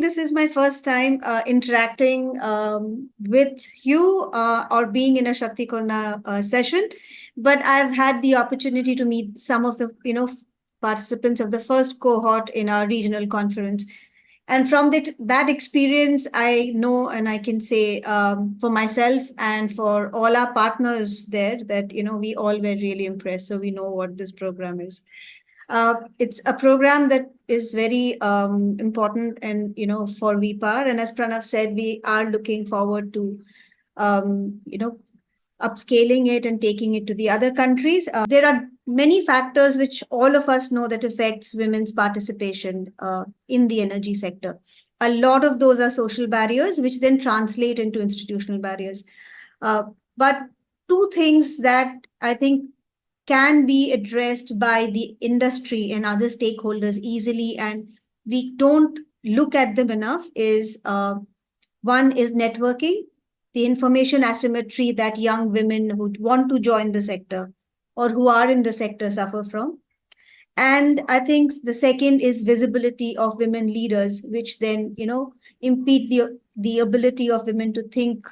this is my first time interacting with you or being in a Shoktikonna session, but I've had the opportunity to meet some of the participants of the first cohort in our regional conference. And from that experience, I know and I can say for myself and for all our partners there that, we all were really impressed. So we know what this program is. It's a program that is very important and, for WePOWER. And as Pranav said, we are looking forward to, upscaling it and taking it to the other countries. There are many factors which all of us know that affects women's participation in the energy sector. A lot of those are social barriers, which then translate into institutional barriers. But two things that I think can be addressed by the industry and other stakeholders easily, and we don't look at them enough, is one is networking, the information asymmetry that young women who want to join the sector or who are in the sector suffer from. And I think the second is visibility of women leaders, which then, impede the ability of women to think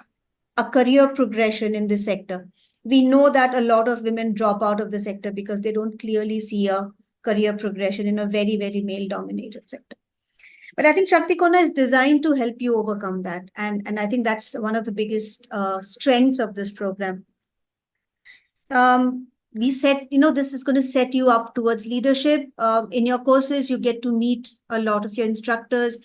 a career progression in this sector. We know that a lot of women drop out of the sector because they don't clearly see a career progression in a very, very male-dominated sector. But I think Shoktikonna is designed to help you overcome that. And I think that's one of the biggest strengths of this program. We said, this is going to set you up towards leadership. In your courses, you get to meet a lot of your instructors.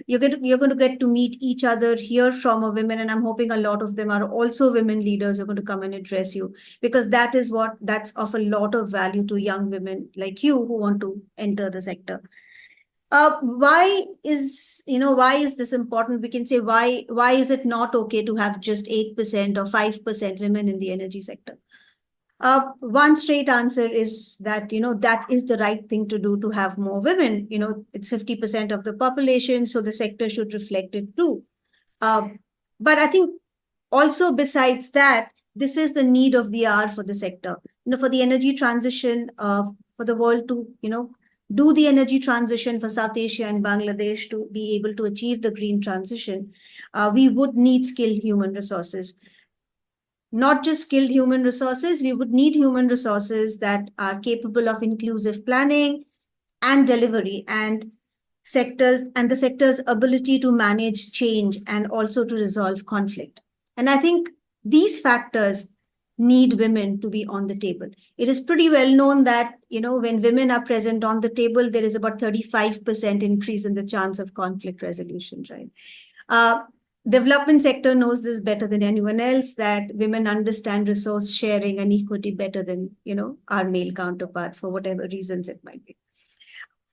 You're going to get to meet each other, hear from a women, and I'm hoping a lot of them are also women leaders who are going to come and address you, because that's of a lot of value to young women like you who want to enter the sector. Why is this important? We can say why is it not okay to have just 8% or 5% women in the energy sector? One straight answer is that, that is the right thing to do to have more women. It's 50% of the population, so the sector should reflect it too. But I think also besides that, this is the need of the hour for the sector. For the energy transition, for the world to, do the energy transition, for South Asia and Bangladesh to be able to achieve the green transition, we would need skilled human resources. Not just skilled human resources, we would need human resources that are capable of inclusive planning and delivery, and the sector's ability to manage change and also to resolve conflict. And I think these factors need women to be on the table. It is pretty well known that, when women are present on the table, there is about 35% increase in the chance of conflict resolution, right? Development sector knows this better than anyone else, that women understand resource sharing and equity better than, our male counterparts for whatever reasons it might be.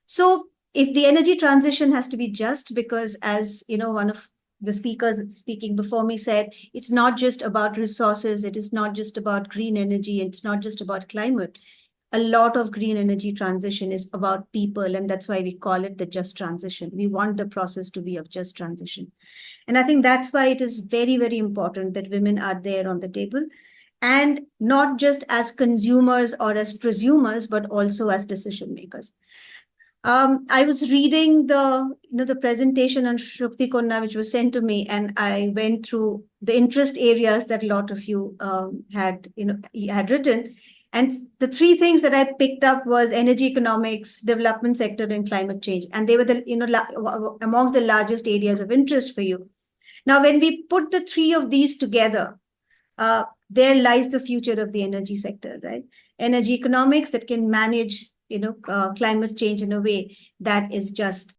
So if the energy transition has to be just, because as, one of the speakers speaking before me said, it's not just about resources, it is not just about green energy, it's not just about climate. A lot of green energy transition is about people, and that's why we call it the just transition. We want the process to be of just transition. And I think that's why it is very, very important that women are there on the table, and not just as consumers or as prosumers, but also as decision makers. I was reading the presentation on Shoktikonna, which was sent to me, and I went through the interest areas that a lot of you had written. And the three things that I picked up was energy economics, development sector, and climate change. And they were amongst the largest areas of interest for you. Now, when we put the three of these together, there lies the future of the energy sector, right? Energy economics that can manage, climate change in a way that is just